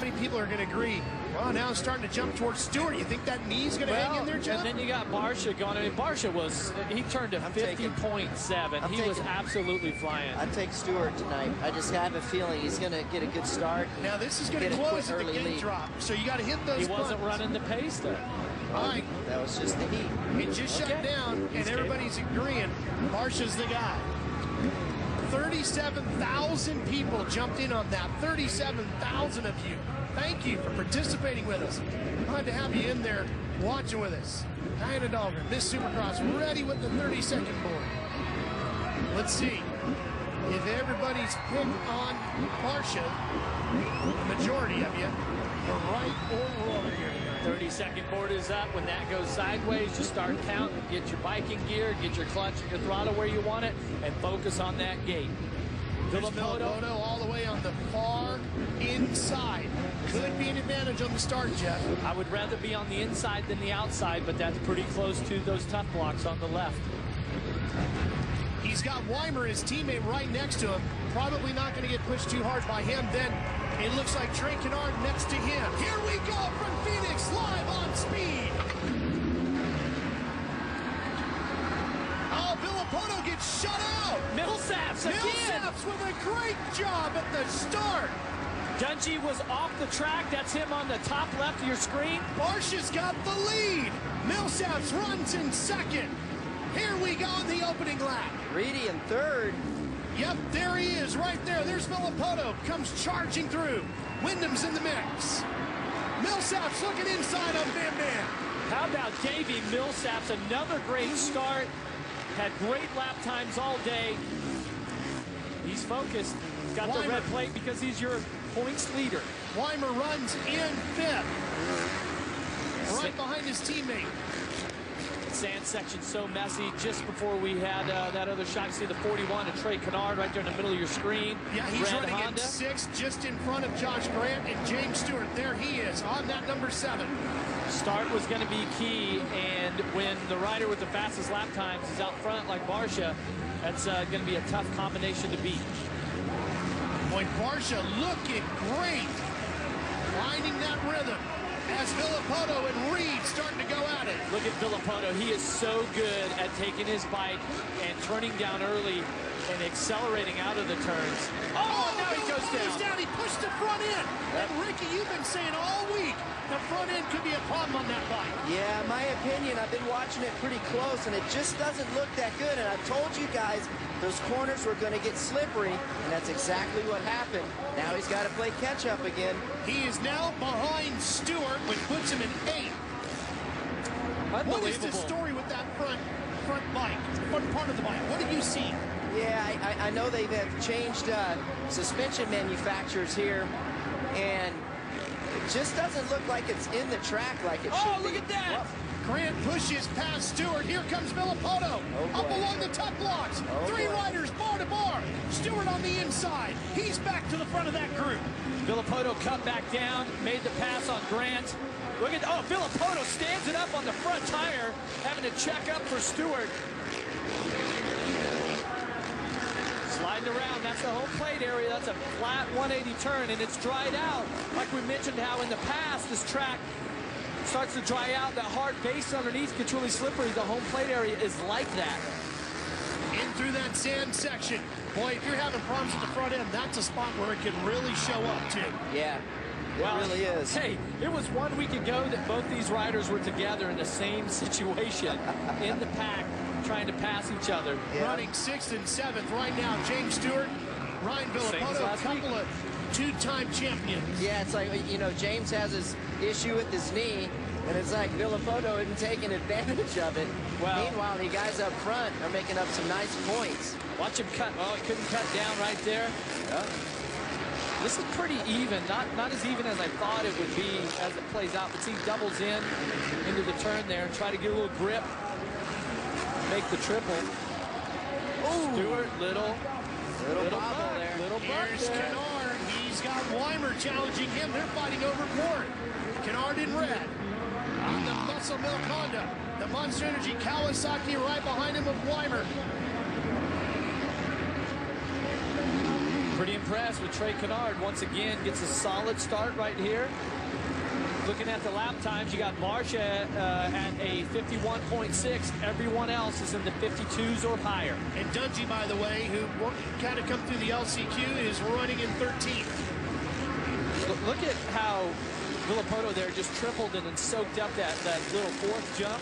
How many people are going to agree? Well, now it's starting to jump towards Stewart. You think that knee's going to hang in there, Jeff? And then you got Barsha going. I mean, Barsha he turned to 50.7. He was absolutely flying. I'd take Stewart tonight. I just have a feeling he's going to get a good start. Now, this is going to close at the gate drop, so you got to hit those He wasn't running the pace, though. All right. That was just the heat. It just shut down, and everybody's agreeing Barsha's the guy. 37,000 people jumped in on that. 37,000 of you. Thank you for participating with us. Glad to have you in there watching with us. Diana Dahlgren, Miss Supercross, ready with the 30-second board. Let's see if everybody's pick on Barsha, the majority of you, are right or wrong here. 30-second board is up. When that goes sideways, just start counting. Get your biking gear, get your clutch and your throttle where you want it, and focus on that gate. Villopoto all the way on the far inside. Could be an advantage on the start, Jeff. I would rather be on the inside than the outside, but that's pretty close to those tough blocks on the left. He's got Weimer, his teammate, right next to him. Probably not going to get pushed too hard by him. Then it looks like Trey Kennard next to him. Here we go from Phoenix, live on speed. Oh, Villopoto gets shut out. Millsaps again. Millsaps with a great job at the start. Dungy was off the track. That's him on the top left of your screen. Barsha's got the lead. Millsaps runs in second. Here we go in the opening lap. Reedy in third. Yep, there he is, right there. There's Villopoto, comes charging through. Wyndham's in the mix. Millsaps looking inside on Van Van. How about Davey Millsaps? Another great start. Had great lap times all day. He's focused. He's got the red plate because he's your points leader. Weimer runs in fifth. Right behind his teammate. Sand section so messy. Just before we had that other shot, you see the 41 of Trey Kennard right there in the middle of your screen. Yeah, he's red running Honda. in sixth, just in front of Josh Grant and James Stewart. There he is on that number 7. Start was going to be key, and when the rider with the fastest lap times is out front like Barsha, that's going to be a tough combination to beat. Boy, Barsha looking great, finding that rhythm. As Villopoto and Reed starting to go at it. Look at Villopoto. He is so good at taking his bike and turning down early and accelerating out of the turns. Oh, now he goes down. He pushed the front end. And Ricky, you've been saying all week the front end could be a problem on that bike. Yeah, in my opinion, I've been watching it pretty close, and it just doesn't look that good. And I've told you guys those corners were going to get slippery, and that's exactly what happened. Now he's got to play catch-up again. He is now behind Stewart, which puts him in 8th. Unbelievable. What is the story with that front bike, front part of the bike? What have you seen? Yeah, I know they have changed suspension manufacturers here, and it just doesn't look like it's in the track like it should be. Oh, look at that! Grant pushes past Stewart. Here comes Villopoto. Up along the top blocks. 3 riders bar to bar. Stewart on the inside. He's back to the front of that group. Villopoto cut back down, made the pass on Grant. Look at, oh, Villopoto stands it up on the front tire, having to check up for Stewart. Sliding around, that's the home plate area. That's a flat 180 turn, and it's dried out. Like we mentioned how in the past, this track starts to dry out. That hard base underneath gets really slippery. The home plate area is like that. In through that sand section. Boy, if you're having problems with the front end, that's a spot where it can really show up, too. Yeah, it really is. Hey, it was 1 week ago that both these riders were together in the same situation in the pack, trying to pass each other. Yeah. Running 6th and 7th right now. James Stewart, Ryan Villopoto, a couple of 2-time champions. Yeah, it's like, you know, James has his issue with his knee, and it's like Villopoto isn't taking advantage of it. Well, meanwhile, the guys up front are making up some nice points. Watch him cut. Oh, he couldn't cut down right there. Yeah. This is pretty even. Not as even as I thought it would be as it plays out. But see, doubles into the turn there and try to get a little grip. Make the triple. Oh, Stewart, little bubble there. Little Here's Kennard. He's got Weimer challenging him. They're fighting over board. Kennard in red. On the Muscle Milk Honda. The Monster Energy Kawasaki right behind him with Weimer. Pretty impressed with Trey Kennard. Once again, gets a solid start right here. Looking at the lap times, you got Barsha at a 51.6. Everyone else is in the 52s or higher. And Dungey, by the way, who kind of come through the LCQ, is running in 13th. Look at how Villapoto there just tripled and then soaked up that little fourth jump.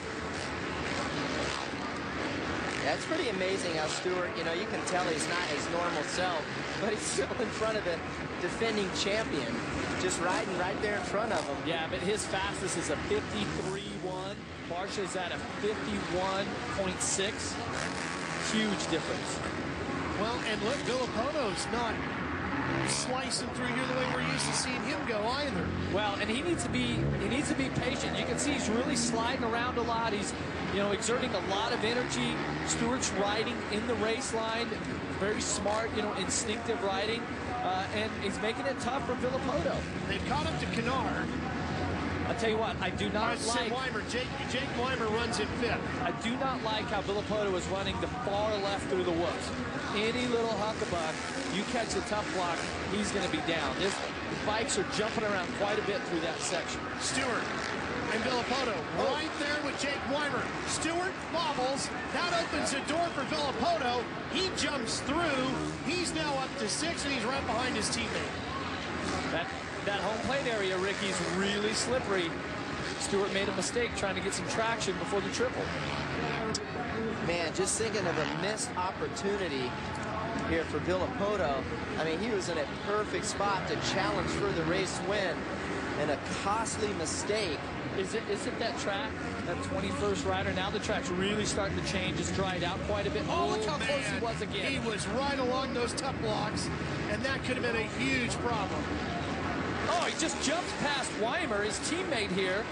Yeah, it's pretty amazing how Stewart, you know, you can tell he's not his normal self, but he's still in front of the defending champion, just riding right there in front of him. Yeah, but his fastest is a 53.1. Barsha's at a 51.6. Huge difference. Well, and look, Villapoto's not slicing through here the way we're used to seeing him go either. Well, and he needs to be patient. You can see he's really sliding around a lot. He's, you know, exerting a lot of energy. Stewart's riding in the race line, very smart, you know, instinctive riding, and he's making it tough for Villapoto. They've caught up to Kennard. I'll tell you what, I do not like... Weimer. Jake Weimer runs in 5th. I do not like how Villapoto is running the far left through the whoops. Any little huckabuck, you catch a tough block, he's going to be down. The bikes are jumping around quite a bit through that section. Stewart and Villapoto right there with Jake Weimer. Stewart bobbles. That opens the door for Villapoto. He jumps through. He's now up to 6, and he's right behind his teammate. That home plate area, Ricky's really slippery. Stewart made a mistake trying to get some traction before the triple. Man, just thinking of a missed opportunity here for Villapoto. I mean, he was in a perfect spot to challenge for the race win, and a costly mistake. Is it that track, that 21st rider? Now the track's really starting to change. It's dried out quite a bit. Oh, look how close he was again. He was right along those tough blocks, and that could have been a huge problem. Oh, he just jumps past Weimer, his teammate here.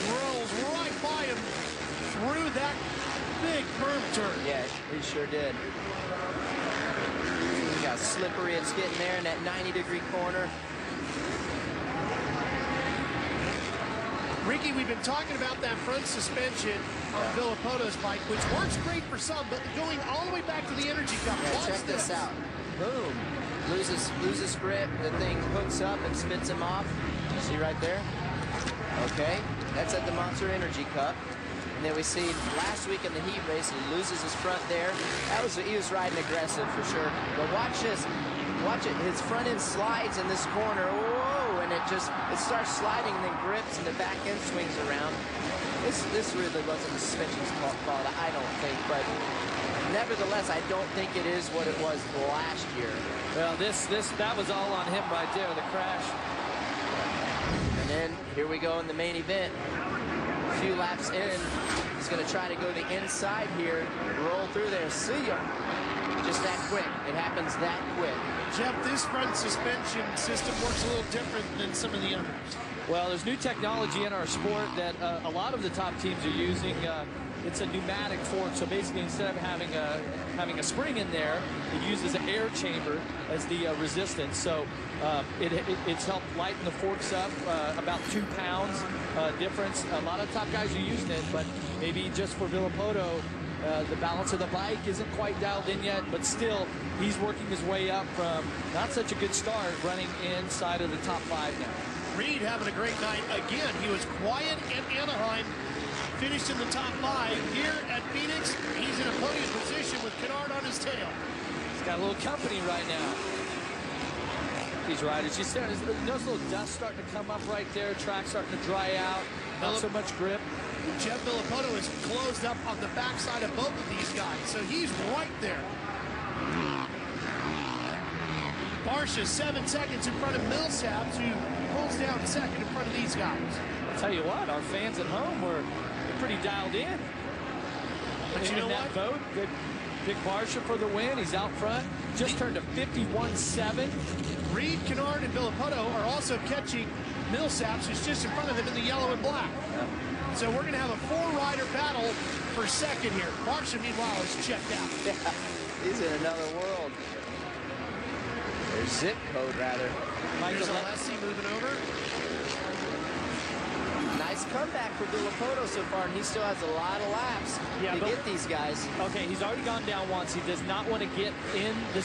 Rolls right by him through that big berm turn. Yeah, he sure did. Look how slippery it's getting there in that 90-degree corner. Ricky, we've been talking about that front suspension on Villapoto's bike, which works great for some, but going all the way back to the Energy Cup. Yeah, check this out. Boom. Loses grip. The thing hooks up and spits him off. See right there? Okay. That's at the Monster Energy Cup. And then we see last week in the heat race, he loses his front there. He was riding aggressive for sure. But watch this. Watch it. His front end slides in this corner. Whoa! And it starts sliding and then grips and the back end swings around. This really wasn't a suspension's fault, I don't think. But nevertheless, I don't think it is what it was last year. Well, that was all on him right there, the crash. And then here we go in the main event. A few laps in, he's going to try to go the inside here, roll through there. See ya. Just that quick. It happens that quick. Jeff, this front suspension system works a little different than some of the others. Well, there's new technology in our sport that a lot of the top teams are using. It's a pneumatic fork, so basically instead of having a spring in there, it uses an air chamber as the resistance. So it's helped lighten the forks up about 2 pounds difference. A lot of top guys are using it, but maybe just for Villapoto, the balance of the bike isn't quite dialed in yet, but still he's working his way up from not such a good start running inside of the top 5 now. Reed having a great night again. He was quiet at Anaheim, finished in the top 5. Here at Phoenix, he's in a podium position with Kennard on his tail. He's got a little company right now. These riders, you notice a little dust starting to come up right there. Track starting to dry out. Not so much grip. Jeff Villapoto is closed up on the backside of both of these guys, so he's right there. Barsha 7 seconds in front of Millsaps, who pulls down second in front of these guys. I'll tell you what, our fans at home were pretty dialed in. But you know that what? vote, good pick Barsha for the win. He's out front. Just turned a 51.7. Reed, Kennard, and Villapoto are also catching Millsaps, who's just in front of them in the yellow and black. Yeah. So we're going to have a 4-rider battle for second here. Barsha, meanwhile, is checked out. Yeah, he's in another world. Their zip code, rather. Here's Alessi moving over. Nice comeback for Villapoto so far, and he still has a lot of laps to get these guys. Okay, he's already gone down once. He does not want to get in the